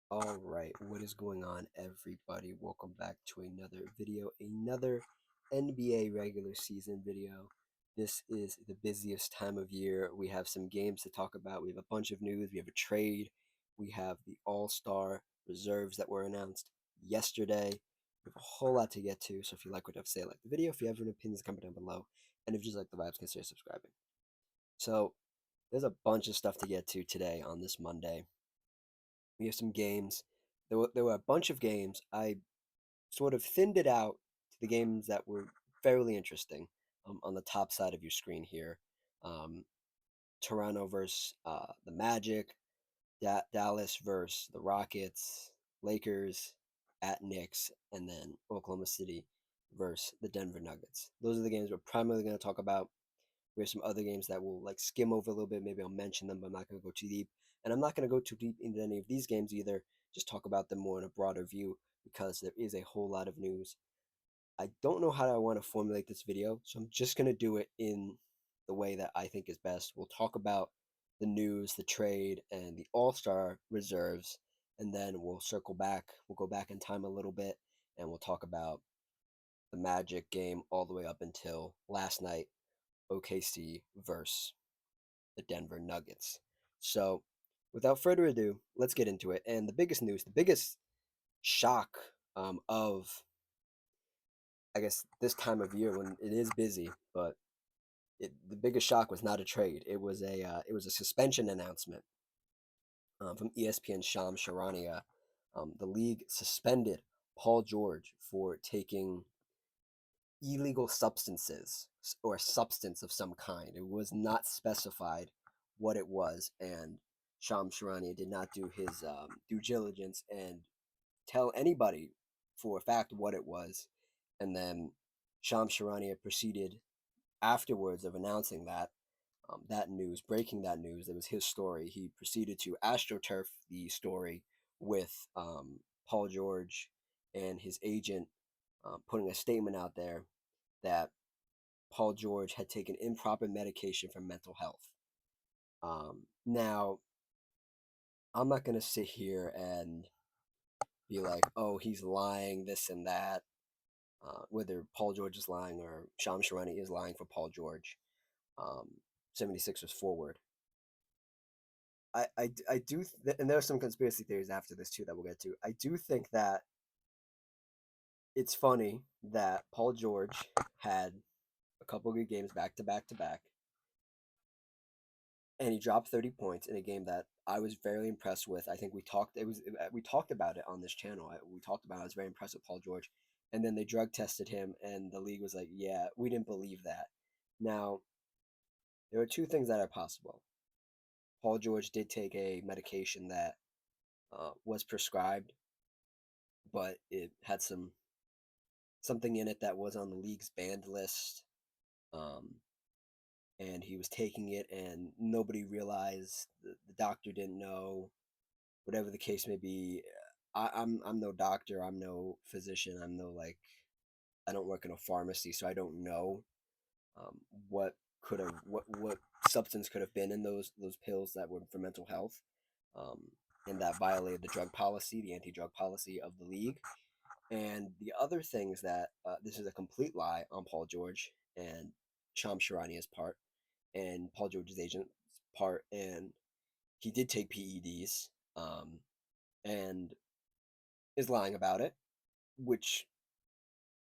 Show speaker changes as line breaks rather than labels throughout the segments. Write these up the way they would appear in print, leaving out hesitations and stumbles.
All right, what is going on, everybody? Welcome back to another video, another NBA regular season video. This is the busiest time of year. We have some games to talk about. We have a bunch of news. We have a trade. We have the All-Star reserves that were announced yesterday. We have a whole lot to get to. So if you like what I have to say, like the video. If you have any opinions, comment down below. And if you just like the vibes, consider subscribing. So there's a bunch of stuff to get to today on this Monday. We have some games. There were a bunch of games. I sort of thinned it out to the games that were fairly interesting on the top side of your screen here. Um, Toronto versus the Magic, Dallas versus the Rockets, Lakers at Knicks, and then Oklahoma City versus the Denver Nuggets. Those are the games we're primarily going to talk about. We have some other games that we'll like skim over a little bit. Maybe I'll mention them, but I'm not going to go too deep. And I'm not going to go too deep into any of these games either. Just talk about them more in a broader view because there is a whole lot of news. I don't know how I want to formulate this video, so I'm just going to do it in the way that I think is best. We'll talk about the news, the trade, and the All-Star reserves, and then we'll circle back. We'll go back in time a little bit, and we'll talk about the Magic game all the way up until last night, OKC versus the Denver Nuggets. So, without further ado, let's get into it. And the biggest news, the biggest shock of, I guess, this time of year when it is busy, but the biggest shock was not a trade. It was a suspension announcement from ESPN Shams Charania. The league suspended Paul George for taking illegal substances or substance of some kind. It was not specified what it was, and Shams Charania did not do his due diligence and tell anybody for a fact what it was. And then Shams Charania proceeded afterwards of announcing that news, breaking that news. It was his story. He proceeded to astroturf the story with Paul George and his agent putting a statement out there that Paul George had taken improper medication for mental health. Now, I'm not going to sit here and be like, oh, he's lying, this and that, whether Paul George is lying or Shams Charania is lying for Paul George. Um, 76ers forward. I do, and there are some conspiracy theories after this too that we'll get to. I do think that it's funny that Paul George had a couple good games back to back to back, and he dropped 30 points in a game that I was very impressed with. I think we talked about it on this channel. We talked about it. I was very impressed with Paul George, and then they drug tested him, and the league was like, "Yeah, we didn't believe that." Now, there are two things that are possible. Paul George did take a medication that was prescribed, but it had something in it that was on the league's banned list. Um, and he was taking it, and nobody realized. The doctor didn't know. Whatever the case may be, I'm no doctor. I'm no physician. I'm no like. I don't work in a pharmacy, so I don't know um, what what substance could have been in those pills that were for mental health, um, and that violated the drug policy, the anti-drug policy of the league. And the other thing is that this is a complete lie on Paul George and Shams Charania's part, and Paul George's agent's part, and he did take PEDs, and is lying about it, which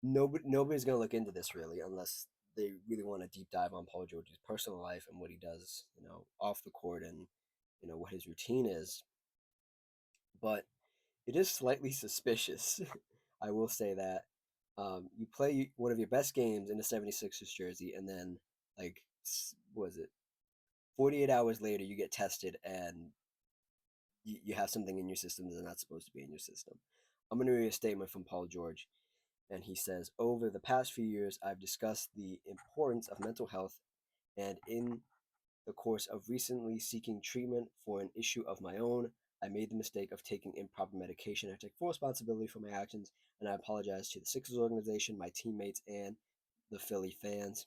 nobody's gonna look into this really unless they really want to deep dive on Paul George's personal life and what he does, off the court and what his routine is. But it is slightly suspicious. I will say that you play one of your best games in the 76ers jersey, and then, like, was it 48 hours later, you get tested and you have something in your system that's not supposed to be in your system. I'm going to read a statement from Paul George, and he says, "Over the past few years, I've discussed the importance of mental health, and in the course of recently seeking treatment for an issue of my own, I made the mistake of taking improper medication. I take full responsibility for my actions, and I apologize to the Sixers organization, my teammates, and the Philly fans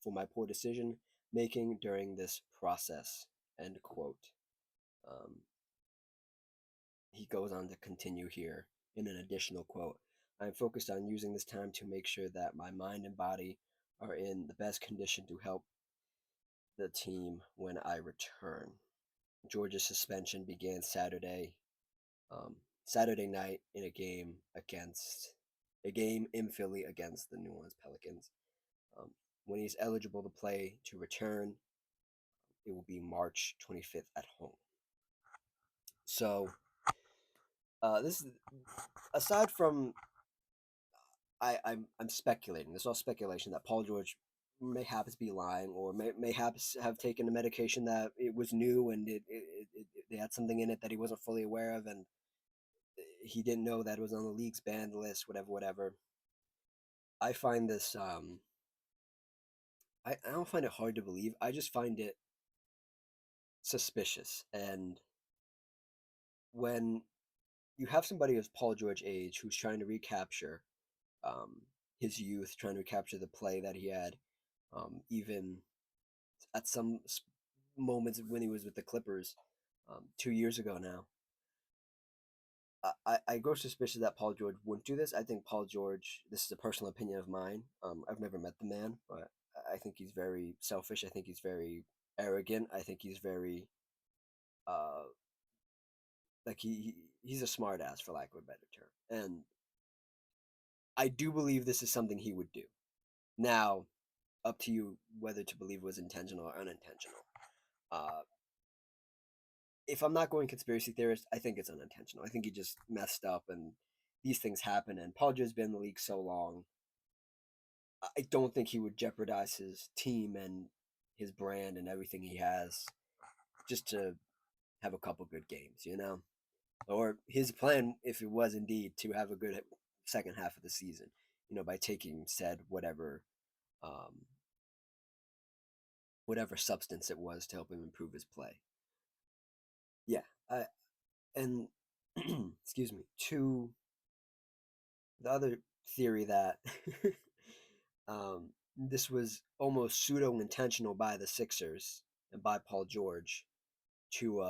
for my poor decision making during this process." End quote. Um, he goes on to continue here in an additional quote. I am focused on using this time to make sure that my mind and body are in the best condition to help the team when I return. Georgia's suspension began um, Saturday night in a game in Philly against the New Orleans Pelicans. Um, when he's eligible to play to return, it will be March 25th at home. So this is aside from I'm speculating. This is all speculation that Paul George mayhaps be lying, or mayhaps have taken a medication that it was new and they had something in it that he wasn't fully aware of, and he didn't know that it was on the league's banned list. Whatever. I find this. I don't find it hard to believe. I just find it suspicious. And when you have somebody of Paul George age who's trying to recapture um, his youth, trying to recapture the play that he had, even at some moments when he was with the Clippers 2 years ago now. I grow suspicious that Paul George wouldn't do this. I think Paul George, this is a personal opinion of mine. I've never met the man, but I think he's very selfish. I think he's very arrogant. I think he's very, uh, like he's a smart ass, for lack of a better term. And I do believe this is something he would do. Now, up to you whether to believe it was intentional or unintentional. Uh, if I'm not going conspiracy theorist, I think it's unintentional. I think he just messed up and these things happen. And Paul George's been in the league so long. I don't think he would jeopardize his team and his brand and everything he has just to have a couple good games, you know? Or his plan, if it was indeed to have a good second half of the season, you know, by taking said um, whatever substance it was to help him improve his play. Yeah, and excuse me, to the other theory that this was almost pseudo intentional by the Sixers and by Paul George to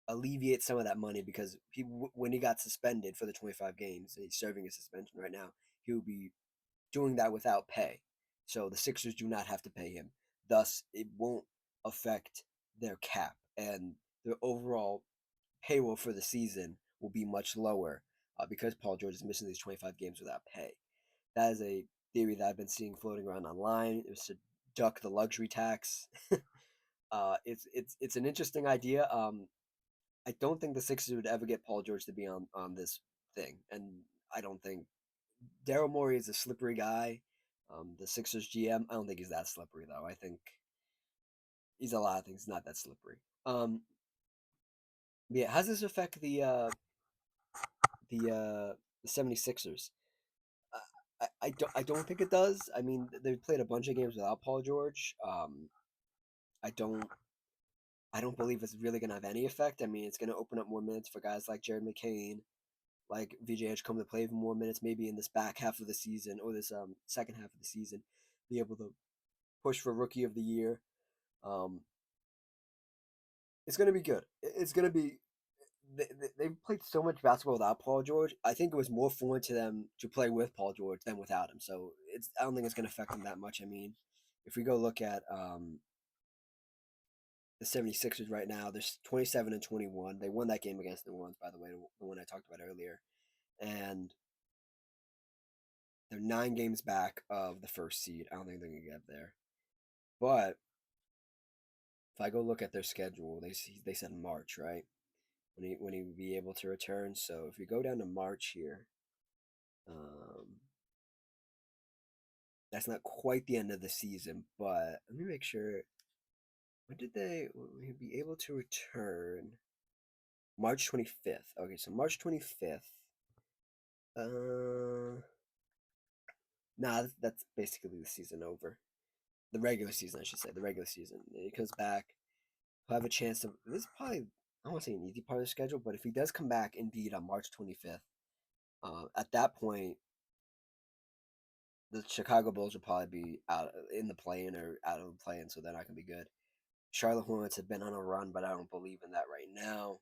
alleviate some of that money, because when he got suspended for the 25 games, and he's serving a suspension right now, he will be doing that without pay. So the Sixers do not have to pay him. Thus, it won't affect their cap, and their overall payroll for the season will be much lower because Paul George is missing these 25 games without pay. That is a theory that I've been seeing floating around online. It was to duck the luxury tax. It's an interesting idea. I don't think the Sixers would ever get Paul George to be on this thing, and I don't think Daryl Morey is a slippery guy. The Sixers GM, I don't think he's that slippery though. I think he's a lot of things, not that slippery. Yeah, how does this affect the 76ers? I don't think it does. I mean, they played a bunch of games without Paul George. I don't I don't believe it's really gonna have any effect. I mean, it's gonna open up more minutes for guys like Jared McCain, like VJ Edgecombe to play even more minutes, maybe in this back half of the season or this second half of the season, be able to push for Rookie of the Year. Um, it's gonna be good. It's gonna be. They've played so much basketball without Paul George. I think it was more fun to them to play with Paul George than without him. So I don't think it's gonna affect them that much. I mean, if we go look at the 76ers right now, they're 27-21. They won that game against New Orleans, by the way, the one I talked about earlier. And they're 9 games back of the first seed. I don't think they're going to get there. But if I go look at their schedule, they said March, right? When he would be able to return. So if we go down to March here, that's not quite the end of the season, but let me make sure. When did they be able to return? March 25th. Okay, so March 25th. Nah, that's basically the season over. The regular season, I should say. The regular season. He comes back. He'll have a chance to. This is probably, I don't want to say an easy part of the schedule, but if he does come back indeed on March 25th, at that point, the Chicago Bulls will probably be out in the play-in or out of the play-in, so they're not going to be good. Charlotte Hornets have been on a run, but I don't believe in that right now.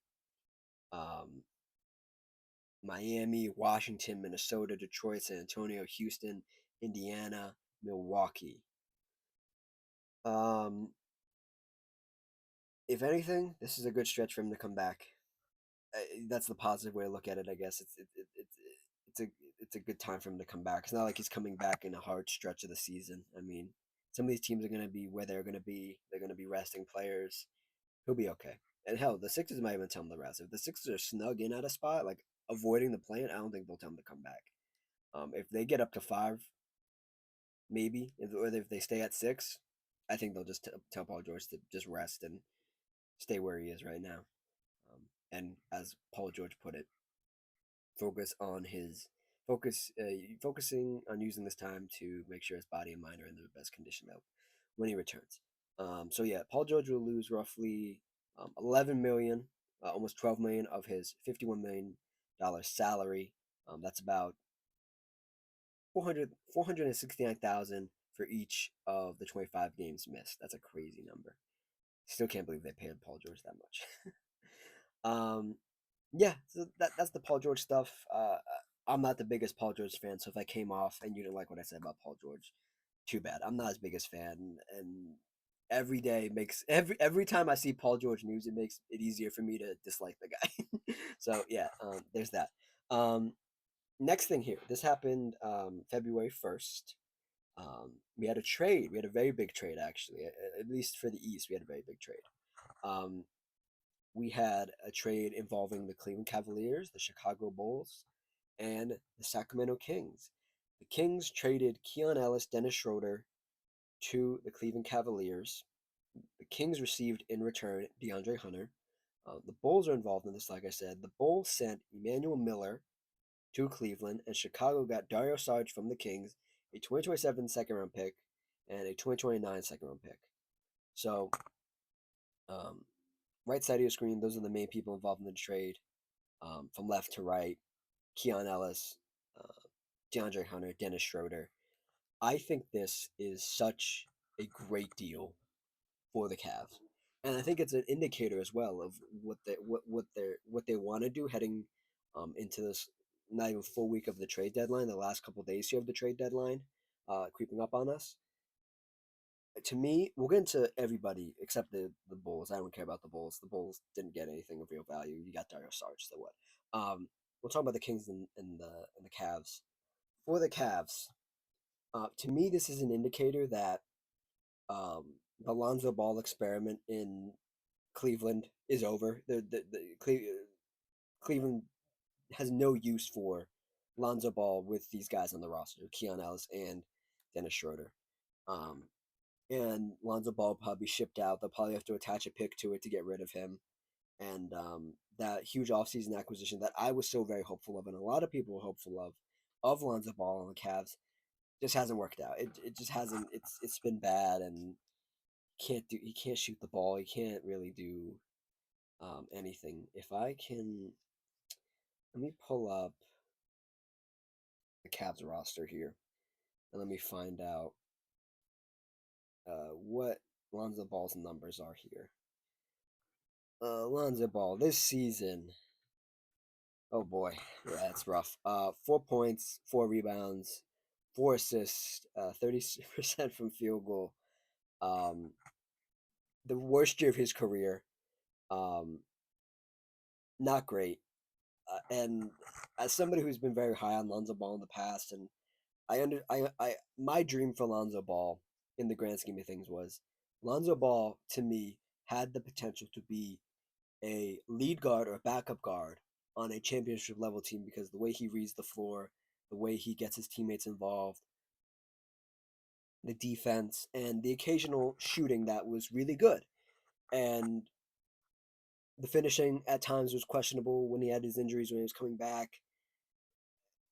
Miami, Washington, Minnesota, Detroit, San Antonio, Houston, Indiana, Milwaukee. Um, if anything, this is a good stretch for him to come back. That's the positive way to look at it, I guess. It's a it's a good time for him to come back. It's not like he's coming back in a hard stretch of the season. I mean, some of these teams are going to be where they're going to be. They're going to be resting players. He'll be okay. And hell, the Sixers might even tell him to rest. If the Sixers are snug in at a spot, like avoiding the plane, I don't think they'll tell him to come back. If they get up to 5, maybe, or if they stay at 6, I think they'll just tell Paul George to just rest and stay where he is right now. And as Paul George put it, focus on his focusing on using this time to make sure his body and mind are in the best condition that when he returns. So yeah, Paul George will lose roughly 11 million, almost 12 million of his 51 million dollar salary. That's about 469,000 for each of the 25 games missed. That's a crazy number. Still can't believe they paid Paul George that much. um, yeah, so that's the Paul George stuff. I'm not the biggest Paul George fan, so if I came off and you didn't like what I said about Paul George, too bad. I'm not his biggest fan, and every day makes every time I see Paul George news, it makes it easier for me to dislike the guy. So yeah, there's that. Um, Next thing here, this happened February 1st. We had a trade. We had a very big trade, actually. At least for the East, we had a very big trade. Um, we had a trade involving the Cleveland Cavaliers, the Chicago Bulls, and the Sacramento Kings. The Kings traded Keon Ellis, Dennis Schroeder to the Cleveland Cavaliers. The Kings received in return DeAndre Hunter. The Bulls are involved in this, like I said. The Bulls sent Emmanuel Miller to Cleveland, and Chicago got Dario Saric from the Kings, a 2027 second round pick, and a 2029 second round pick. So, um, right side of your screen, those are the main people involved in the trade. From left to right, Keon Ellis, uh, DeAndre Hunter, Dennis Schroeder. I think this is such a great deal for the Cavs, and I think it's an indicator as well of what they want to do heading into this not even full week of the trade deadline. The last couple days here of the trade deadline, creeping up on us. To me, we'll get into everybody except the Bulls. I don't care about the Bulls. The Bulls didn't get anything of real value. You got Dario Saric, so what? We'll talk about the Kings and the Cavs. For the Cavs, to me, this is an indicator that um, the Lonzo Ball experiment in Cleveland is over. Cleveland has no use for Lonzo Ball with these guys on the roster, Keon Ellis and Dennis Schroeder. Um, and Lonzo Ball probably shipped out. They'll probably have to attach a pick to it to get rid of him. And that huge offseason acquisition that I was so very hopeful of, and a lot of people were hopeful of Lonzo Ball on the Cavs, just hasn't worked out. It just hasn't. It's been bad, and he can't shoot the ball. He can't really do anything. If I can, let me pull up the Cavs roster here, and let me find out what Lonzo Ball's numbers are here. Lonzo Ball this season. Oh boy, yeah, it's rough. 4 points, 4 rebounds, 4 assists, 30% from field goal. Um, the worst year of his career. Um, Not great. And as somebody who's been very high on Lonzo Ball in the past, and my dream for Lonzo Ball in the grand scheme of things was Lonzo Ball to me had the potential to be a lead guard or a backup guard on a championship level team because the way he reads the floor, the way he gets his teammates involved, the defense, and the occasional shooting that was really good. And the finishing at times was questionable when he had his injuries when he was coming back.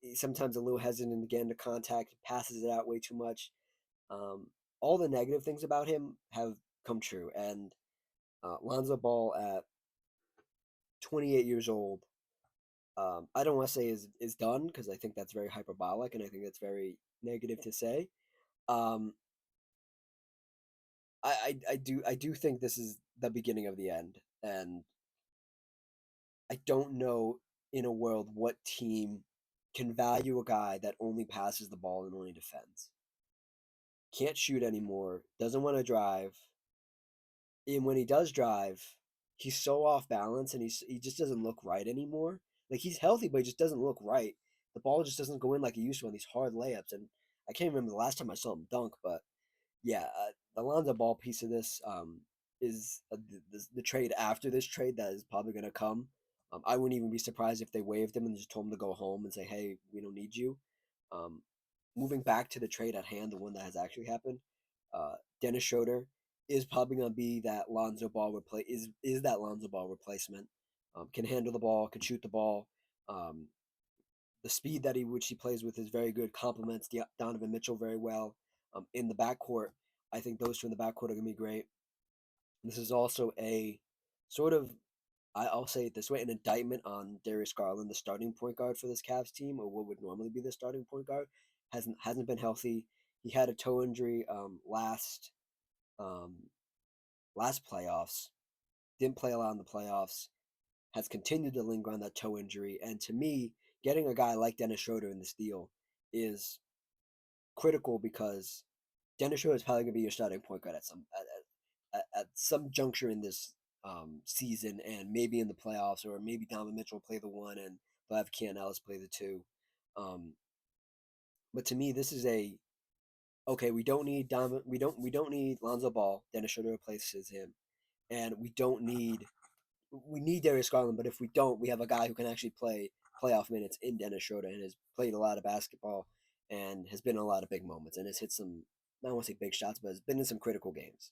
He's sometimes a little hesitant to get into contact, passes it out way too much. Um, all the negative things about him have come true. And Lonzo Ball at 28 years old, I don't want to say is done because I think that's very hyperbolic and I think that's very negative to say. Um, I do think this is the beginning of the end, and I don't know in a world what team can value a guy that only passes the ball and only defends. Can't shoot anymore, doesn't want to drive, and when he does drive, he's so off balance and he just doesn't look right anymore. Like he's healthy, but he just doesn't look right. The ball just doesn't go in like he used to on these hard layups. And I can't remember the last time I saw him dunk, but yeah, the Lonzo Ball piece of this is the trade after this trade that is probably going to come. I wouldn't even be surprised if they waived him and just told him to go home and say, "Hey, we don't need you." Um, Moving back to the trade at hand, the one that has actually happened, Dennis Schroeder is probably going to be that Lonzo Ball is that Lonzo Ball replacement. Can handle the ball, can shoot the ball. Um, the speed that which he plays with is very good. Complements Donovan Mitchell very well. In the backcourt, I think those two in the backcourt are going to be great. This is also a sort of, I'll say it this way, an indictment on Darius Garland, the starting point guard for this Cavs team, or what would normally be the starting point guard. Hasn't been healthy. He had a toe injury um, last playoffs. Didn't play a lot in the playoffs. Has continued to linger on that toe injury, and to me, getting a guy like Dennis Schroeder in this deal is critical because Dennis Schroeder is probably going to be your starting point guard at some juncture in this season, and maybe in the playoffs, or maybe Donovan Mitchell will play the one and they'll have Keon Ellis play the two. Um, but to me, this is a okay. We don't need Lonzo Ball. Dennis Schroeder replaces him, and we need Darius Garland. But if we don't, we have a guy who can actually play playoff minutes in Dennis Schroeder and has played a lot of basketball and has been in a lot of big moments and has hit some, I don't want to say big shots, but has been in some critical games.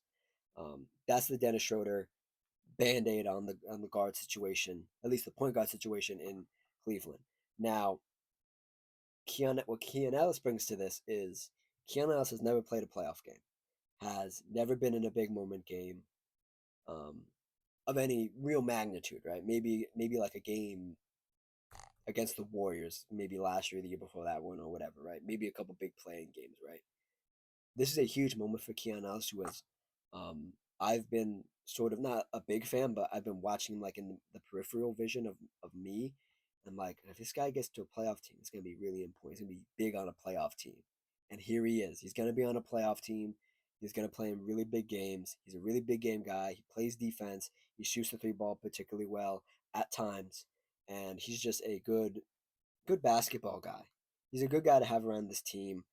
That's the Dennis Schroeder band-aid on the guard situation, at least the point guard situation in Cleveland. Now, what Keon Ellis brings to this is Keon Ellis has never played a playoff game, has never been in a big moment game um, of any real magnitude, right? Maybe like a game against the Warriors, maybe last year, the year before that one, or whatever, right? Maybe a couple big playing games, right? This is a huge moment for Keon Ellis, who has I've been sort of not a big fan, but I've been watching him like in the peripheral vision of me. And like, if this guy gets to a playoff team, it's gonna be really important. He's gonna be big on a playoff team. And here he is. He's gonna be on a playoff team. He's gonna play in really big games. He's a really big game guy. He plays defense. He shoots the three ball particularly well at times. And he's just a good basketball guy. He's a good guy to have around this team.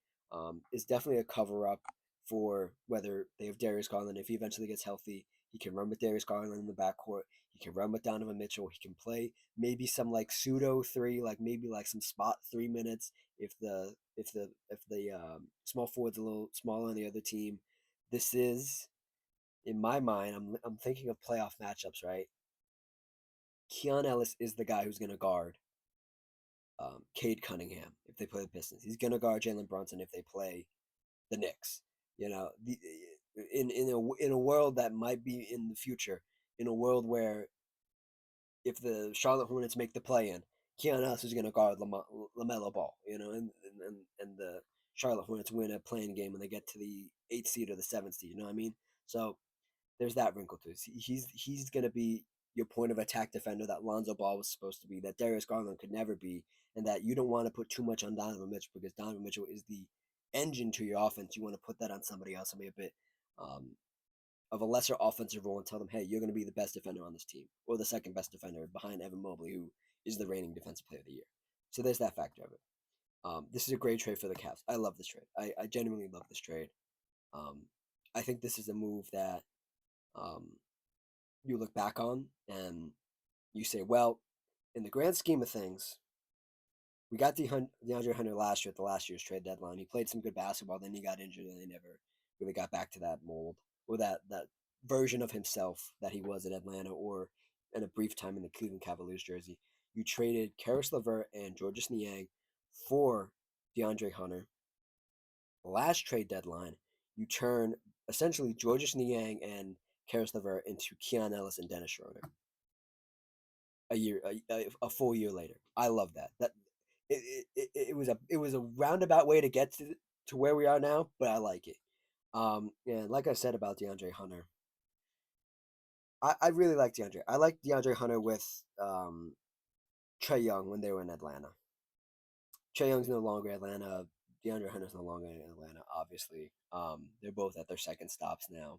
It's definitely a cover up for whether they have Darius Garland. If he eventually gets healthy, he can run with Darius Garland in the backcourt. He can run with Donovan Mitchell. He can play maybe some like pseudo three, like maybe like some spot 3 minutes if the small forward's a little smaller on the other team. This is in my mind. I'm thinking of playoff matchups, right? Keon Ellis is the guy who's going to guard Cade Cunningham if they play the Pistons. He's gonna guard Jalen Brunson if they play the Knicks. You know, in a world that might be in the future, in a world where if the Charlotte Hornets make the play in, Keon Ellis is gonna guard Lamelo Ball. You know, and the Charlotte Hornets win a playing game when they get to the 8th seed or the 7th seed. You know what I mean? So there's that wrinkle to it. He's going to be your point of attack defender that Lonzo Ball was supposed to be, that Darius Garland could never be, and that you don't want to put too much on Donovan Mitchell because Donovan Mitchell is the engine to your offense. You want to put that on somebody else and be a bit um, of a lesser offensive role and tell them, hey, you're going to be the best defender on this team, or the second best defender behind Evan Mobley, who is the reigning defensive player of the year. So there's that factor of it. This is a great trade for the Cavs. I love this trade. I genuinely love this trade. Um, I think this is a move that um, you look back on and you say, well, in the grand scheme of things, we got DeAndre Hunter last year at the last year's trade deadline. He played some good basketball, then he got injured, and they never really got back to that mold or that version of himself that he was at Atlanta or in a brief time in the Cleveland Cavaliers jersey. You traded Karis LeVert and Georges Niang for DeAndre Hunter. Last trade deadline, you turn essentially Georges Niang and Karis LeVert into Keon Ellis and Dennis Schroeder a full year later. I love that. It was a roundabout way to get to where we are now, but I like it. And like I said about DeAndre Hunter, I really like DeAndre. I like DeAndre Hunter with Trae Young when they were in Atlanta. Trae Young's no longer Atlanta. DeAndre Hunter's no longer in Atlanta. Obviously, they're both at their second stops now.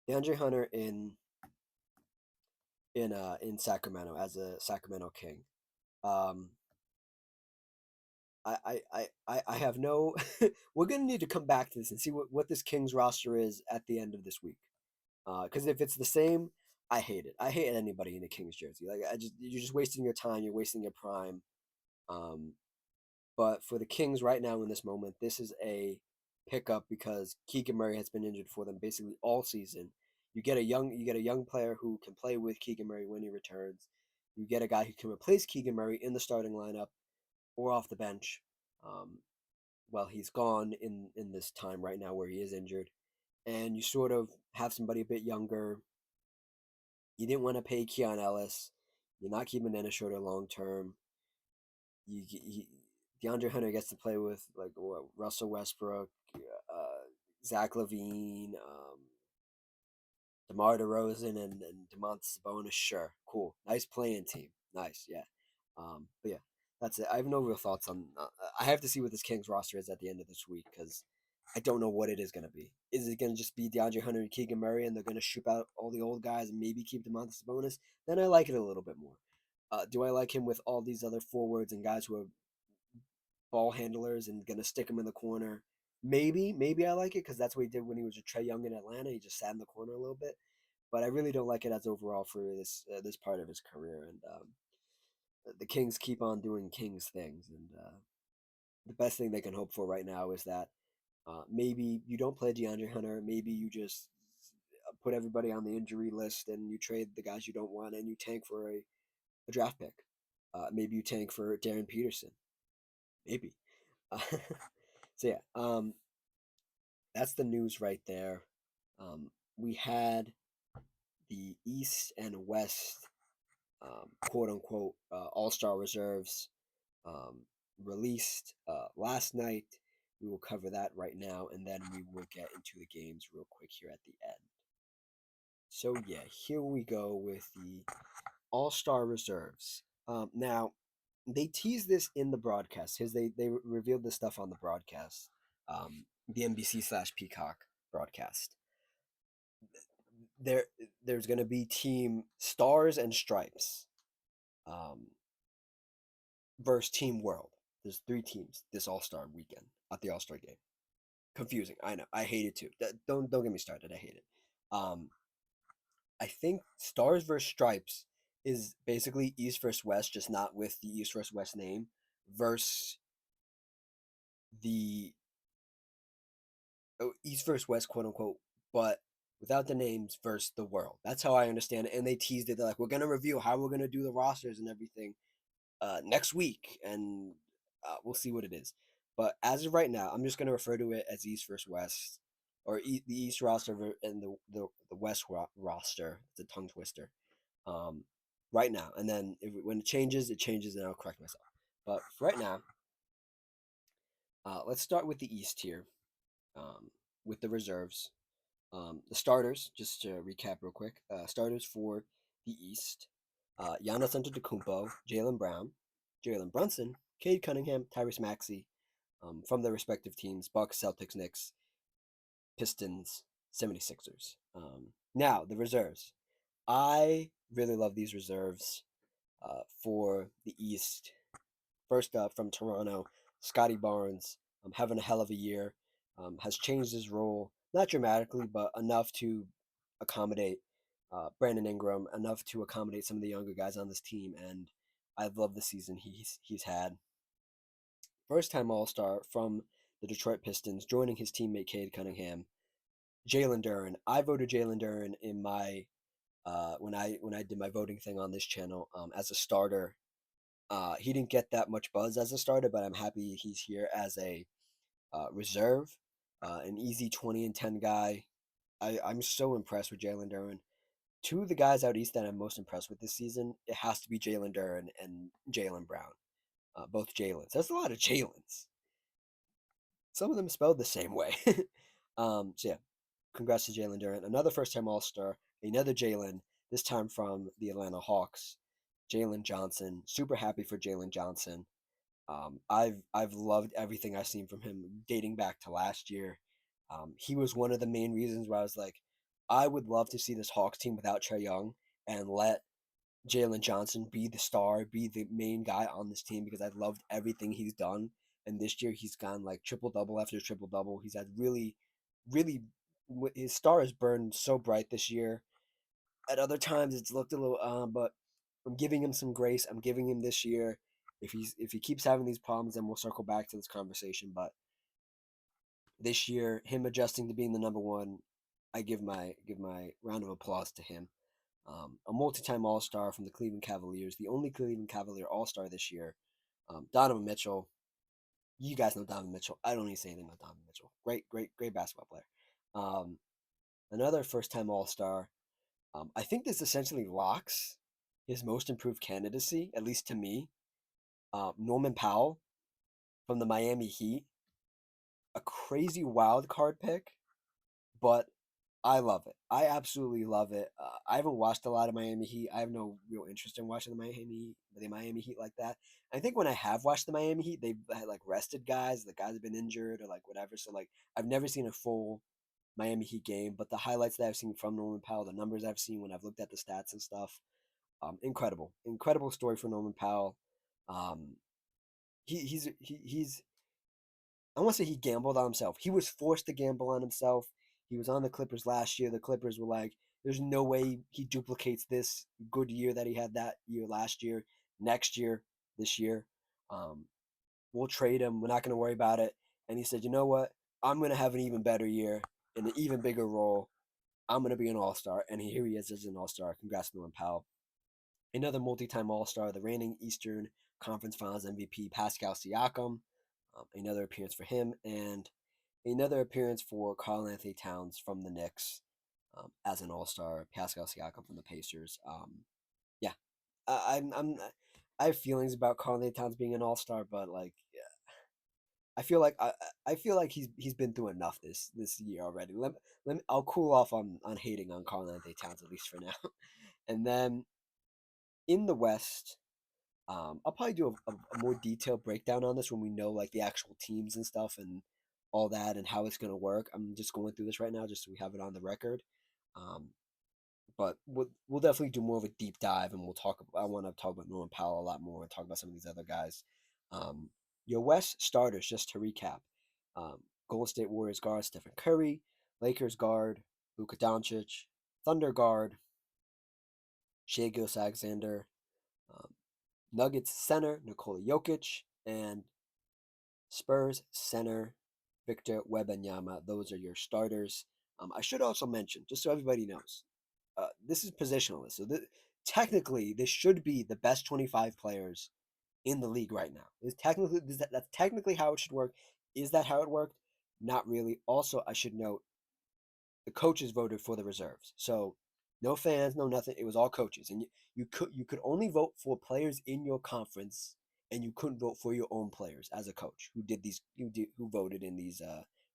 DeAndre Hunter in Sacramento as a Sacramento King. Um, I have no. We're gonna need to come back to this and see what this Kings roster is at the end of this week. Because if it's the same, I hate it. I hate anybody in a Kings jersey. Like you're just wasting your time. You're wasting your prime. Um, but for the Kings right now in this moment, this is a pickup because Keegan Murray has been injured for them basically all season. You get a young player who can play with Keegan Murray when he returns. You get a guy who can replace Keegan Murray in the starting lineup or off the bench. Um, while he's gone in this time right now where he is injured, and you sort of have somebody a bit younger. You didn't want to pay Keon Ellis. You're not keeping Dennis Schroeder long term. You DeAndre Hunter gets to play with like what, Russell Westbrook, Zach LaVine, DeMar DeRozan, and Domantas Sabonis. Sure, cool, nice playing team. Nice, yeah. But yeah, that's it. I have no real thoughts on. I have to see what this Kings roster is at the end of this week because I don't know what it is going to be. Is it going to just be DeAndre Hunter and Keegan Murray, and they're going to shoot out all the old guys and maybe keep Domantas Sabonis? Then I like it a little bit more. Do I like him with all these other forwards and guys who are ball handlers and going to stick him in the corner? Maybe I like it because that's what he did when he was with Trae Young in Atlanta. He just sat in the corner a little bit, but I really don't like it as overall for this part of his career. And the Kings keep on doing Kings things, and the best thing they can hope for right now is that maybe you don't play DeAndre Hunter. Maybe you just put everybody on the injury list and you trade the guys you don't want and you tank for a draft pick. Maybe you tank for Darren Peterson. Maybe. Uh, so yeah, that's the news right there. We had the East and West, quote unquote, All Star reserves um, released last night. We will cover that right now, and then we will get into the games real quick here at the end. So yeah, here we go with the All Star reserves. Now, they teased this in the broadcast because they revealed this stuff on the broadcast, the NBC/Peacock broadcast. There, there's gonna be Team Stars and Stripes, um, versus Team World. There's three teams this All Star weekend at the All Star game. Confusing, I know. I hate it too. Don't get me started. I hate it. Um, I think Stars versus Stripes is basically East versus West, just not with the East versus West name, versus the East versus West, quote unquote, but without the names versus the world. That's how I understand it. And they teased it. They're like, we're gonna review how we're gonna do the rosters and everything next week, and we'll see what it is. But as of right now, I'm just gonna refer to it as East versus West, or the East roster and the West roster. It's a tongue twister. Um, right now, and then when it changes, and I'll correct myself. But for right now, let's start with the East here, with the reserves. The starters, just to recap real quick, starters for the East: Giannis Antetokounmpo, Jaylen Brown, Jalen Brunson, Cade Cunningham, Tyrese Maxey, from their respective teams: Bucks, Celtics, Knicks, Pistons, 76ers. Now the reserves. I really love these reserves for the East. First up from Toronto, Scotty Barnes, having a hell of a year, has changed his role, not dramatically, but enough to accommodate Brandon Ingram, enough to accommodate some of the younger guys on this team, and I love the season he's had. First time All Star from the Detroit Pistons, joining his teammate Cade Cunningham. Jalen Duren. I voted Jalen Duren in my when I did my voting thing on this channel as a starter. He didn't get that much buzz as a starter, but I'm happy he's here as a reserve, an easy 20 and 10 guy. I'm so impressed with Jalen Duren. Two of the guys out east that I'm most impressed with this season, it has to be Jalen Duren and Jaylen Brown. Both Jalen's. That's a lot of Jalen's. Some of them spelled the same way. So yeah, congrats to Jalen Duren. Another first time All Star, another Jalen, this time from the Atlanta Hawks, Jalen Johnson. Super happy for Jalen Johnson. I've loved everything I've seen from him dating back to last year. He was one of the main reasons where I was like, I would love to see this Hawks team without Trae Young and let Jalen Johnson be the star, be the main guy on this team because I loved everything he's done. And this year he's gone like triple double after triple double. He's had really, his star has burned so bright this year. At other times it's looked a little, but I'm giving him some grace. I'm giving him this year. If he keeps having these problems, then we'll circle back to this conversation. But this year, him adjusting to being the number one, I give my round of applause to him. A multi-time All-Star from the Cleveland Cavaliers, the only Cleveland Cavalier All-Star this year. Donovan Mitchell, you guys know Donovan Mitchell. I don't need to say anything about Donovan Mitchell. Great basketball player. Um, Another first-time All-Star. I think this essentially locks his most improved candidacy, at least to me. Norman Powell from the Miami Heat, a crazy wild card pick, but I love it. I absolutely love it. I haven't watched a lot of Miami Heat. I have no real interest in watching the Miami Heat like that. I think when I have watched the Miami Heat, they've had like rested guys. The guys have been injured or like whatever. So like I've never seen a full Miami Heat game, but the highlights that I've seen from Norman Powell, the numbers I've seen when I've looked at the stats and stuff, incredible story for Norman Powell. Um, he's I want to say he gambled on himself. He was forced to gamble on himself. He was on the Clippers last year. The Clippers were like, there's no way he duplicates this good year that he had that year last year, next year, this year. Um, we'll trade him. We're not going to worry about it. And he said, you know what? I'm going to have an even better year in an even bigger role. I'm going to be an all star. And here he is as an all star. Congrats to Norman Powell. Another multi time all star, the reigning Eastern Conference Finals MVP, Pascal Siakam. Another appearance for him. And another appearance for Karl-Anthony Towns from the Knicks as an All Star. Pascal Siakam from the Pacers. Yeah, I'm I have feelings about Karl-Anthony Towns being an All Star, but like yeah, I feel like he's been through enough this year already. I'll cool off on hating on Karl-Anthony Towns at least for now, and then in the West. I'll probably do a more detailed breakdown on this when we know like the actual teams and stuff and all that and how it's gonna work. I'm just going through this right now just so we have it on the record. Um, but we'll definitely do more of a deep dive and we'll talk. I want to talk about Norman Powell a lot more and talk about some of these other guys. Um, your West starters, just to recap: um, Golden State Warriors guard Stephen Curry, Lakers guard Luka Doncic, Thunder guard Shai Gilgeous-Alexander, um, Nuggets center Nikola Jokic, and Spurs center Victor Wembanyama. Those are your starters. I should also mention, just so everybody knows, this is positionless. So technically, this should be the best 25 players in the league right now. That's technically how it should work. Is that how it worked? Not really. Also, I should note the coaches voted for the reserves. So no fans, no nothing. It was all coaches, and you could only vote for players in your conference, and you couldn't vote for your own players as a coach who voted in these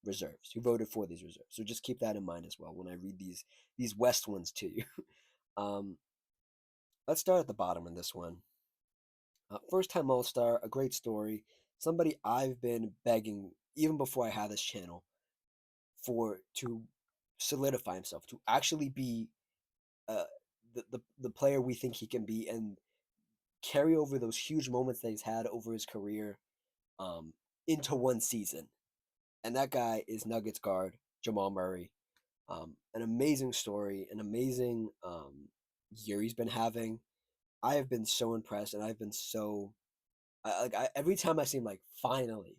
reserves, who voted for these reserves. So just keep that in mind as well when I read these West ones to you. um, let's start at the bottom in this one. First time All Star, a great story. Somebody I've been begging even before I had this channel for to solidify himself to actually be uh, the player we think he can be and carry over those huge moments that he's had over his career um, into one season. And that guy is Nuggets guard Jamal Murray. An amazing story, an amazing year he's been having. I have been so impressed, and I've been so every time I see him, like finally,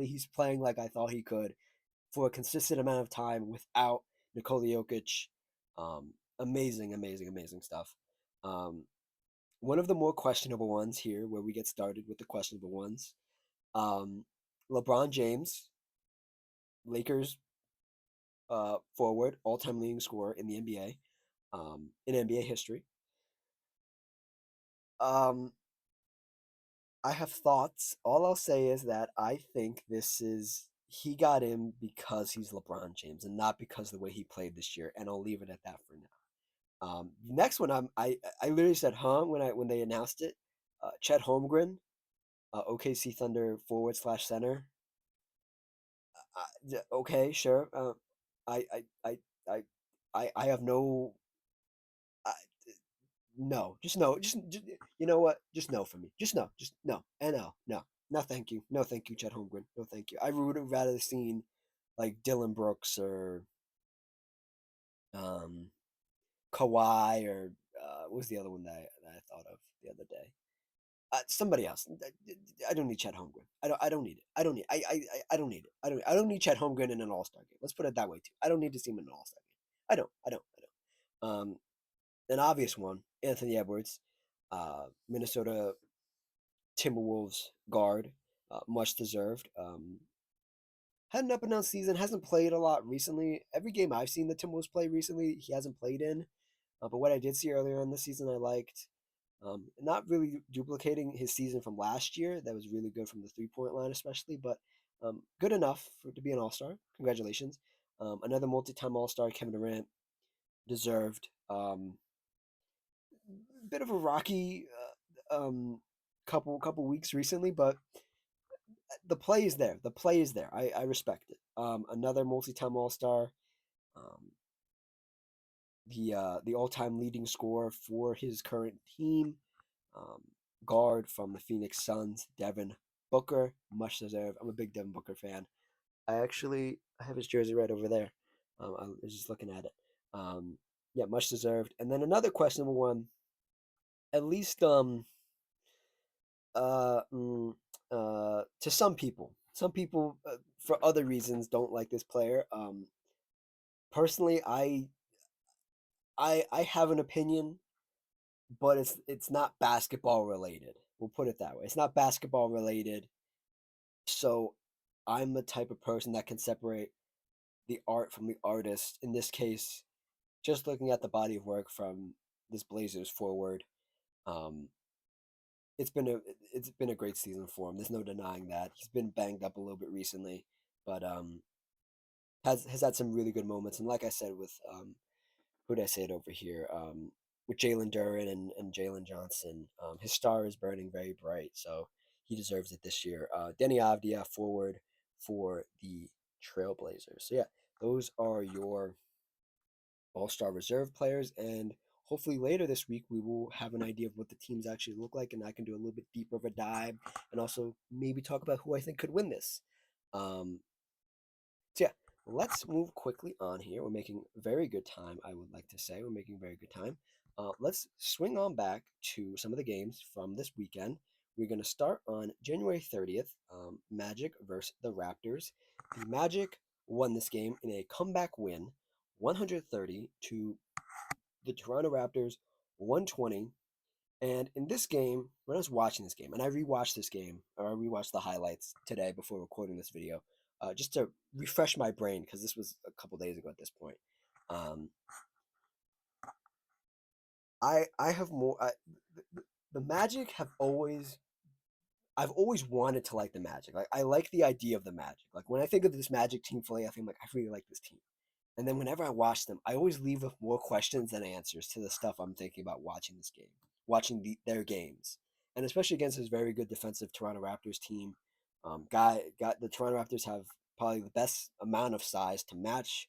he's playing like I thought he could for a consistent amount of time without Nikola Jokic. Amazing stuff. Um, One of the more questionable ones here, where we get started with the questionable ones. Um, LeBron James, Lakers forward, all-time leading scorer in the NBA, in NBA history. Um, I have thoughts. All I'll say is that I think he got in because he's LeBron James and not because of the way he played this year, and I'll leave it at that for now. Next one, I literally said huh when they announced it. Chet Holmgren, OKC Thunder /center. Okay, sure. I I I I I have no. I, no, just no, just you know what? Just no for me. Just no, just no, NL, no, no, thank you, no, thank you, Chet Holmgren, no, thank you. I would have rather seen like Dylan Brooks or um Kawhi or what was the other one that I thought of the other day? Somebody else. I don't need Chet Holmgren. I don't need it. I don't need. I don't need it. I don't need Chet Holmgren in an All Star game. Let's put it that way too. I don't need to see him in an All Star game. I don't. An obvious one, Anthony Edwards, Minnesota Timberwolves guard, much deserved. Had an up and down season. Hasn't played a lot recently. Every game I've seen the Timberwolves play recently, he hasn't played in. But what I did see earlier in the season, I liked. Not really duplicating his season from last year. That was really good from the 3-point line, especially, but good enough to be an All Star. Congratulations. Another multi-time All Star, Kevin Durant, deserved. Bit of a rocky couple weeks recently, but the play is there. The play is there. I respect it. Another multi-time All Star. Um, the all-time leading scorer for his current team, um, guard from the Phoenix Suns, Devin Booker, much deserved. I'm a big Devin Booker fan. I have his jersey right over there. I was just looking at it. Um, yeah, much deserved. And then another questionable one. At least uh, mm, to some people. Some people, for other reasons, don't like this player. Personally, I have an opinion, but it's not basketball related. We'll put it that way. It's not basketball related. So I'm the type of person that can separate the art from the artist. In this case, just looking at the body of work from this Blazers forward, um, it's been a it's been a great season for him. There's no denying that. He's been banged up a little bit recently, but has had some really good moments. And like I said, with who did I say it over here? With Jalen Duren and Jalen Johnson, his star is burning very bright, so he deserves it this year. Denny Avdia forward for the Trailblazers. So yeah, those are your All-Star reserve players, and hopefully later this week we will have an idea of what the teams actually look like, and I can do a little bit deeper of a dive, and also maybe talk about who I think could win this. Um, so yeah, let's move quickly on here. We're making very good time, I would like to say. We're making very good time. Let's swing on back to some of the games from this weekend. We're going to start on January 30th, Magic versus the Raptors. The Magic won this game in a comeback win, 130 to the Toronto Raptors, 120. And in this game, when I was watching this game, and I rewatched this game, or I rewatched the highlights today before recording this video, just to refresh my brain because this was a couple days ago at this point. Um, I have more. The Magic have always. I've always wanted to like the Magic. Like I like the idea of the Magic. Like when I think of this Magic team play, I think like I really like this team. And then whenever I watch them, I always leave with more questions than answers to the stuff I'm thinking about watching this game, watching their games, and especially against this very good defensive Toronto Raptors team. Got the Toronto Raptors have probably the best amount of size to match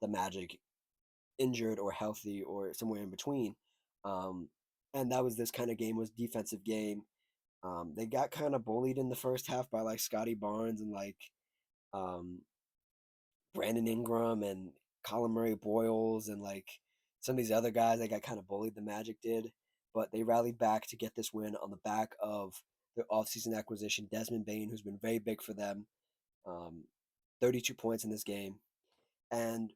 the Magic, injured or healthy or somewhere in between. Um, and that was this kind of game was defensive game. They got kind of bullied in the first half by like Scotty Barnes and like um, Brandon Ingram and Colin Murray Boyles and like some of these other guys that got kind of bullied, the Magic did. But they rallied back to get this win on the back of their offseason acquisition, Desmond Bain, who's been very big for them. Um, 32 points in this game. And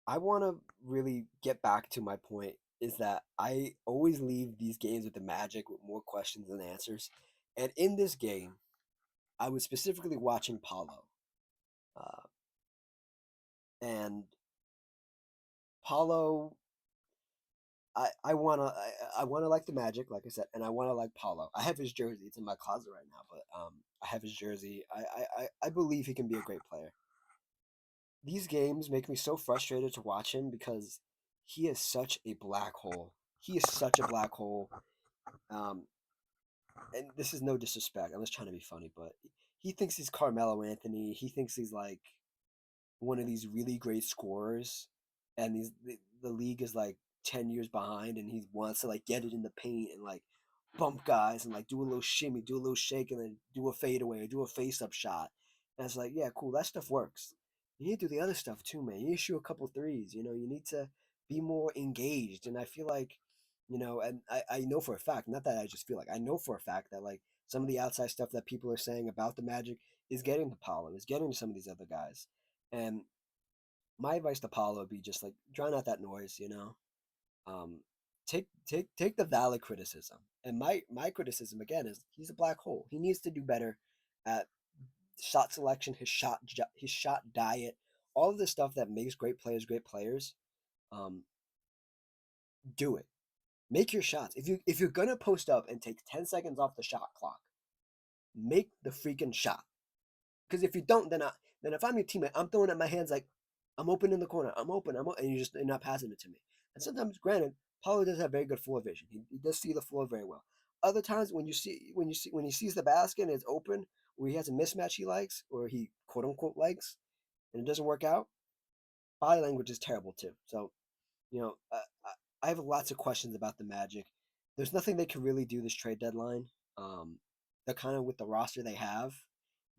I want to really get back to my point is that I always leave these games with the Magic with more questions than answers. And in this game, I was specifically watching Paulo. Uh, and Paulo I wanna like the Magic, like I said, and I wanna like Paulo. I have his jersey. It's in my closet right now, but I have his jersey. I believe he can be a great player. These games make me so frustrated to watch him because he is such a black hole. He is such a black hole. Um, and this is no disrespect. I'm just trying to be funny, but he thinks he's Carmelo Anthony. He thinks he's like one of these really great scorers, and the league is like 10 years behind, and he wants to like get it in the paint and like bump guys and like do a little shimmy, do a little shake, and then do a fadeaway or do a face up shot. And it's like, yeah, cool, that stuff works. You need to do the other stuff too, man. You need to shoot a couple threes. You need to be more engaged. And I feel like, and I know for a fact, not that I just feel like, I know for a fact that like some of the outside stuff that people are saying about the Magic is getting to Paolo, is getting to some of these other guys. And my advice to Paulo would be just like drown out that noise. Um, take the valid criticism. And my criticism again is he's a black hole. He needs to do better at shot selection, his shot diet, all of the stuff that makes great players great players. Um, do it. Make your shots. If you're gonna post up and take 10 seconds off the shot clock, make the freaking shot. Because if you don't, then if I'm your teammate, I'm throwing at my hands like I'm open in the corner. I'm open. And you're not passing it to me. And sometimes, granted, Paulo does have very good floor vision. He does see the floor very well. Other times, when he sees the basket and it's open, where he has a mismatch he likes or he quote unquote likes, and it doesn't work out, body language is terrible too. So you know, I have lots of questions about the Magic. There's nothing they can really do this trade deadline. They're kind of with the roster they have.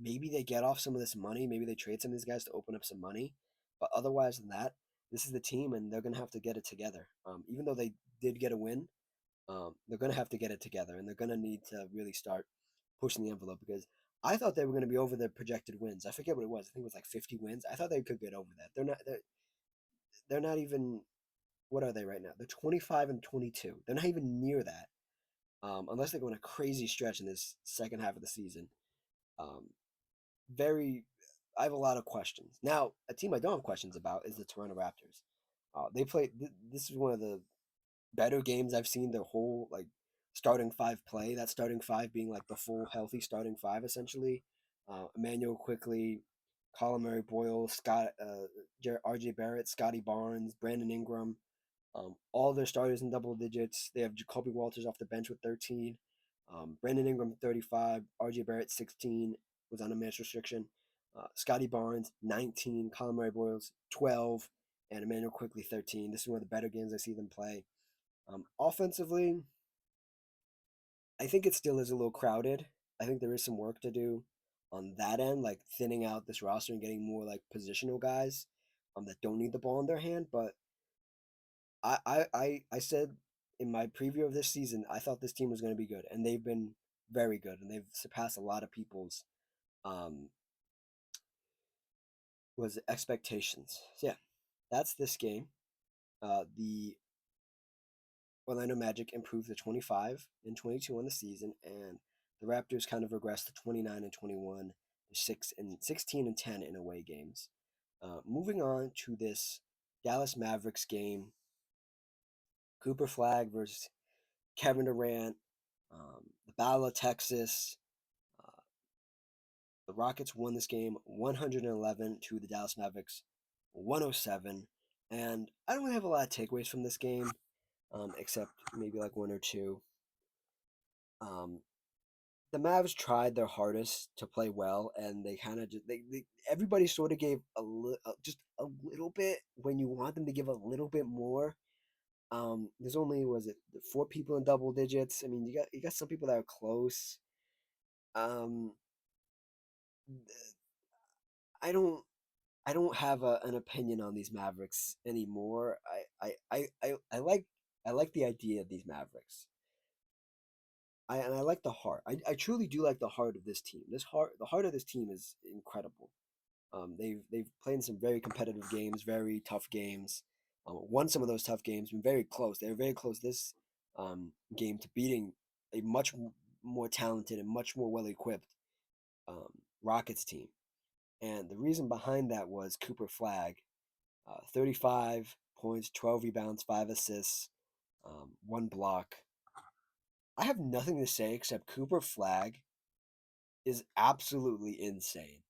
Maybe they get off some of this money. Maybe they trade some of these guys to open up some money. But otherwise than that, this is the team, and they're gonna have to get it together. Even though they did get a win, they're gonna have to get it together, and they're gonna need to really start pushing the envelope because I thought they were going to be over their projected wins. I forget what it was. I think it was like 50 wins. I thought they could get over that. They're not even, what are they right now? They're 25 and 22. They're not even near that, unless they go on a crazy stretch in this second half of the season. Um, very, I have a lot of questions. Now, a team I don't have questions about is the Toronto Raptors. They play. This is one of the better games I've seen their whole like starting five play. That starting five being like the full healthy starting five essentially. Emmanuel Quickly, Colin Murray Boyle, RJ Barrett, Scotty Barnes, Brandon Ingram, all their starters in double digits. They have Jacoby Walters off the bench with 13. Brandon Ingram 35. RJ Barrett 16 was on a match restriction. Scotty Barnes 19. Colin Murray Boyles 12. And Emmanuel Quickly 13. This is one of the better games I see them play. Offensively, I think it still is a little crowded. I think there is some work to do on that end, like thinning out this roster and getting more like positional guys that don't need the ball in their hand. But I said in my preview of this season, I thought this team was going to be good, and they've been very good, and they've surpassed a lot of people's um was expectations. So yeah, that's this game. The Orlando Magic improved to 25 and 22 on the season, and the Raptors kind of regressed to 29 and 21, 16 and 10 in away games. Moving on to this Dallas Mavericks game, Cooper Flag versus Kevin Durant, the Battle of Texas. Uh, the Rockets won this game 111 to the Dallas Mavericks 107. And I don't really have a lot of takeaways from this game, except maybe like one or two. Um, the Mavs tried their hardest to play well, and they kind of just everybody sort of gave just a little bit when you want them to give a little bit more. There's only was it 4 people in double digits. I mean, you got some people that are close. Um, I don't I don't have an opinion on these Mavericks anymore. I like the idea of these Mavericks. And I like the heart. I truly do like the heart of this team. The heart of this team is incredible. They've played in some very competitive games, very tough games. Won some of those tough games, been very close. They were very close this game to beating a much more talented and much more well equipped Rockets team. And the reason behind that was Cooper Flag, 35 points, 12 rebounds, 5 assists, 1 block. I have nothing to say except Cooper Flag is absolutely insane.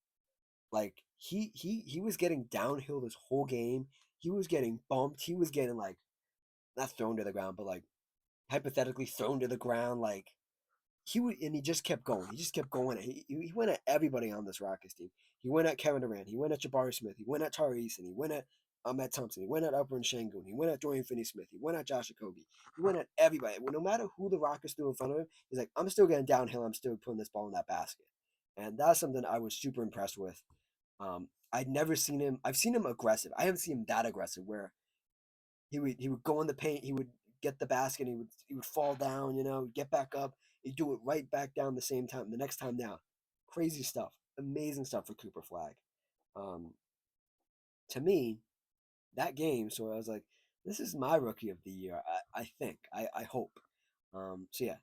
Like he was getting downhill this whole game. he was getting bumped. He was getting like not thrown to the ground, but like hypothetically thrown to the ground. Like he just kept going. He just kept going. He went at everybody on this Rockets team. He went at Kevin Durant. He went at Jabari Smith. He went at Tyrese, and he went at Matt Thompson. He went at Alperen Sengun. He went at Dorian Finney-Smith. He went at Josh Okogie. He went at everybody. Well, no matter who the Rockets threw in front of him, he's like, I'm still getting downhill. I'm still putting this ball in that basket. And that's something I was super impressed with. I'd never seen him. I've seen him aggressive. I haven't seen him that aggressive where he would go in the paint. He would get the basket. He would fall down. Get back up. He'd do it right back down the same time. The next time down, crazy stuff. Amazing stuff for Cooper Flag. Um, to me, that game. So I was like, this is my rookie of the year. I think. I hope. So yeah,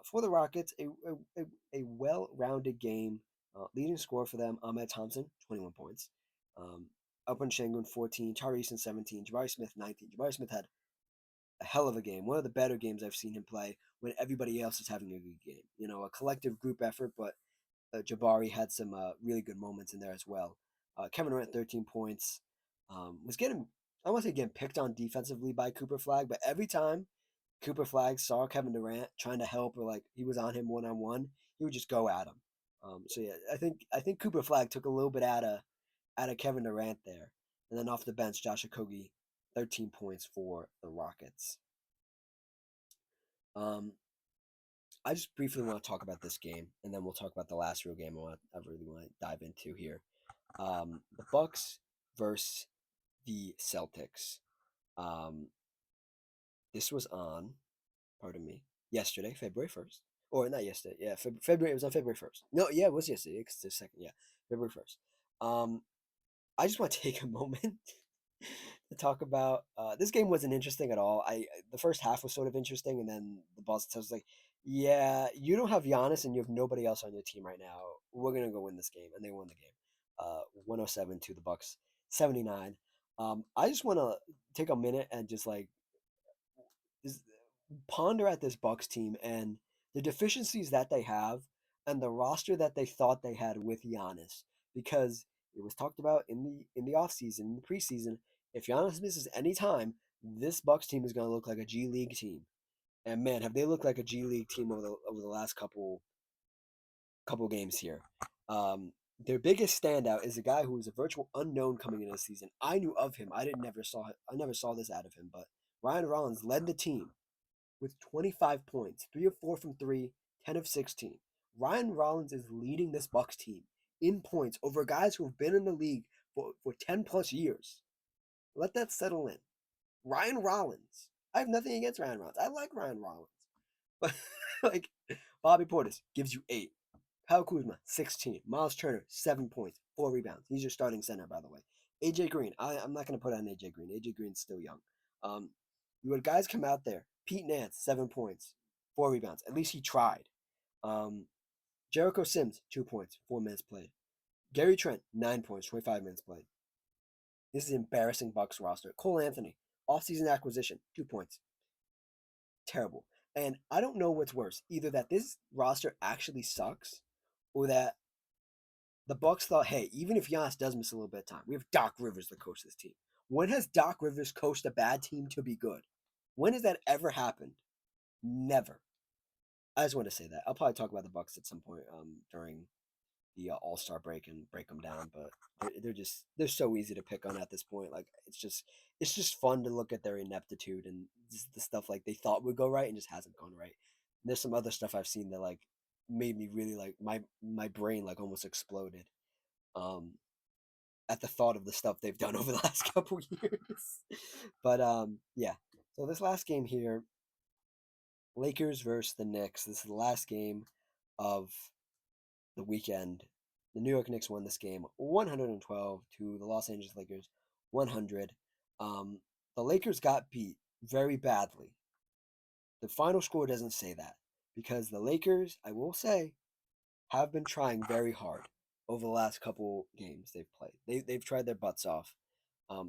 for the Rockets, a well-rounded game. Leading score for them, Ahmed Thompson, 21 points. Alperen Sengun, 14. Tyrese 17. Jabari Smith, 19. Jabari Smith had a hell of a game. One of the better games I've seen him play when everybody else is having a good game. A collective group effort, but Jabari had some really good moments in there as well. Kevin Durant, 13 points. Was getting, I want to say getting picked on defensively by Cooper Flag, but every time Cooper Flag saw Kevin Durant trying to help or like he was on him one-on-one, he would just go at him. So yeah, I think Cooper Flag took a little bit out of Kevin Durant there. And then off the bench, Josh Okogie, 13 points for the Rockets. Um, I just briefly want to talk about this game, and then we'll talk about the last real game I really want to dive into here. The Bucks versus the Celtics. Um, this was on, pardon me, yesterday, February 1st. Or not yesterday, yeah, February. It was on February 1st. No, yeah, it was yesterday. It's the second, yeah, February 1st. Um, I just want to take a moment to talk about this game wasn't interesting at all. The first half was sort of interesting, and then the Boston was like, "Yeah, you don't have Giannis, and you have nobody else on your team right now. We're gonna go win this game," and they won the game, 107 to the Bucks 79. I just want to take a minute and just like is ponder at this Bucks team and the deficiencies that they have and the roster that they thought they had with Giannis because it was talked about in the offseason, in the preseason, if Giannis misses any time, this Bucks team is going to look like a G League team. And man, have they looked like a G League team over the last couple games here. Their biggest standout is a guy who was a virtual unknown coming into the season. I knew of him. I never saw this out of him, but Ryan Rollins led the team with 25 points, 3 of 4 from 3, 10 of 16. Ryan Rollins is leading this Bucks team in points over guys who have been in the league for 10 plus years. Let that settle in. Ryan Rollins. I have nothing against Ryan Rollins. I like Ryan Rollins. But like Bobby Portis gives you 8. Kyle Kuzma, 16. Miles Turner, 7 points, 4 rebounds. He's your starting center, by the way. AJ Green. I'm not going to put on AJ Green. AJ Green's still young. You had guys come out there. Pete Nance, 7 points, 4 rebounds. At least he tried. Jericho Sims, 2 points, 4 minutes played. Gary Trent, 9 points, 25 minutes played. This is embarrassing Bucks roster. Cole Anthony, offseason acquisition, 2 points. Terrible. And I don't know what's worse. Either that this roster actually sucks or that the Bucks thought, hey, even if Giannis does miss a little bit of time, we have Doc Rivers to coach this team. When has Doc Rivers coached a bad team to be good? When has that ever happened? Never. I just want to say that. I'll probably talk about the Bucks at some point during the All-Star break and break them down, but they're so easy to pick on at this point. Like it's just fun to look at their ineptitude and the stuff like they thought would go right and just hasn't gone right. And there's some other stuff I've seen that like made me really like my brain like almost exploded um at the thought of the stuff they've done over the last couple years. But yeah. So this last game here, Lakers versus the Knicks. This is the last game of the weekend. The New York Knicks won this game 112 to the Los Angeles Lakers 100. The Lakers got beat very badly. The final score doesn't say that because the Lakers, I will say, have been trying very hard over the last couple games they've played. They've tried their butts off.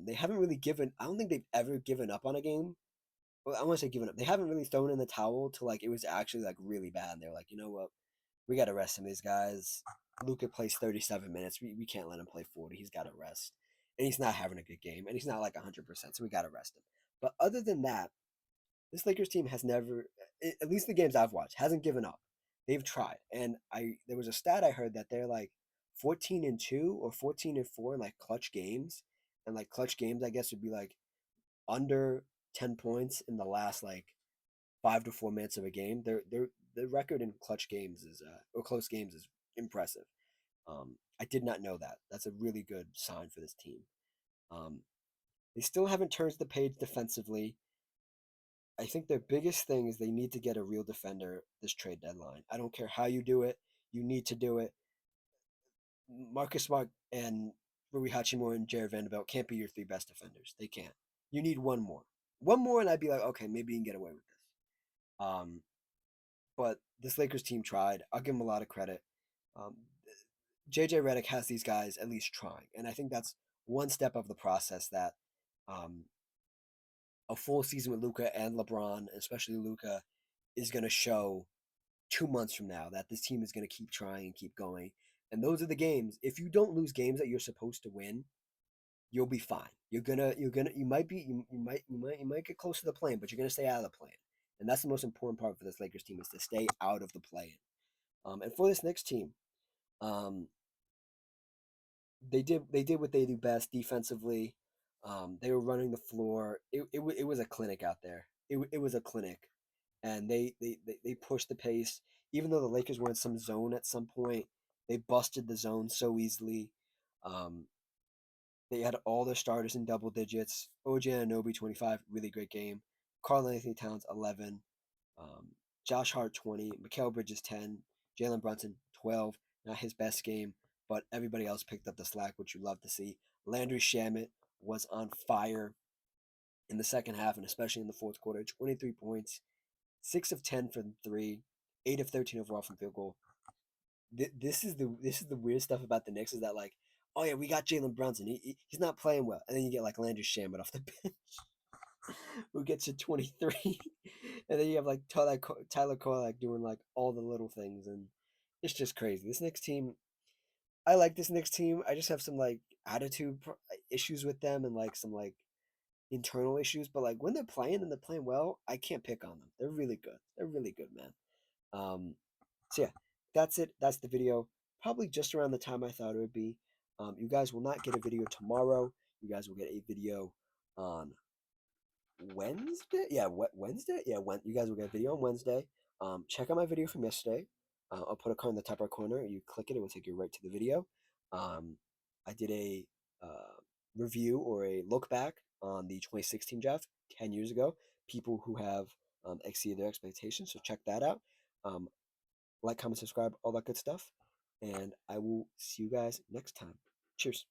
They haven't really given. I don't think they've ever given up on a game. Well, I want to say given up. They haven't really thrown in the towel to like it was actually like really bad. And they're like, you know what, we got to rest some of these guys. Luka plays 37 minutes. We can't let him play 40. He's got to rest. and he's not having a good game, and he's not like 100%, so we got to rest him. But other than that, this Lakers team has never, at least the games I've watched, hasn't given up. They've tried, and I there was a stat I heard that they're like 14-2 or 14-4 in like clutch games, and like clutch games I guess would be like under 10 points in the last like 5 to 4 minutes of a game. The record in clutch games is or close games is impressive. I did not know that. That's a really good sign for this team. Um, they still haven't turned the page defensively. I think their biggest thing is they need to get a real defender this trade deadline. I don't care how you do it, you need to do it. Marcus Smart and Rui Hachimura and Jared Vanderbilt can't be your three best defenders. They can't. You need one more. One more, and I'd be like, okay, maybe you can get away with this. Um, but this Lakers team tried. I'll give them a lot of credit. Um, JJ Redick has these guys at least trying, and I think that's one step of the process that um, a full season with Luka and LeBron, especially Luka, is going to show 2 months from now that this team is going to keep trying and keep going. And those are the games. If you don't lose games that you're supposed to win, you'll be fine. You might be you might get close to the plane, but you're gonna stay out of the plane. And that's the most important part for this Lakers team is to stay out of the plane. And for this next team, um, they did what they do best defensively. They were running the floor. It was a clinic out there. It was a clinic, and they pushed the pace. Even though the Lakers were in some zone at some point, they busted the zone so easily. Um, they had all their starters in double digits. OG Anunoby 25, really great game. Karl-Anthony Towns 11. Um, Josh Hart 20. Mikal Bridges 10. Jalen Brunson 12. Not his best game, but everybody else picked up the slack, which you love to see. Landry Shamet was on fire in the second half and especially in the fourth quarter. 23 points, 6 of 10 from three, 8 of 13 overall from field goal. This is the weird stuff about the Knicks is that like, oh yeah, we got Jalen Brunson. He's not playing well, and then you get like Landry Shamet off the bench, who gets you 23, and then you have like Tyler Kolak doing like all the little things, and it's just crazy. This Knicks team, I like this Knicks team. I just have some like issues with them and like some like internal issues, but like when they're playing and they're playing well, I can't pick on them. They're really good. They're really good, man. Um, so yeah, that's it. That's the video. Probably just around the time I thought it would be. You guys will not get a video tomorrow. You guys will get a video on Wednesday. Yeah, Wednesday. Yeah, you guys will get a video on Wednesday. Check out my video from yesterday. I'll put a card in the top right corner. You click it, it will take you right to the video. I did a review or a look back on the 2016 draft 10 years ago. People who have exceeded their expectations. So check that out. Um, like, comment, subscribe, all that good stuff. And I will see you guys next time. Cheers.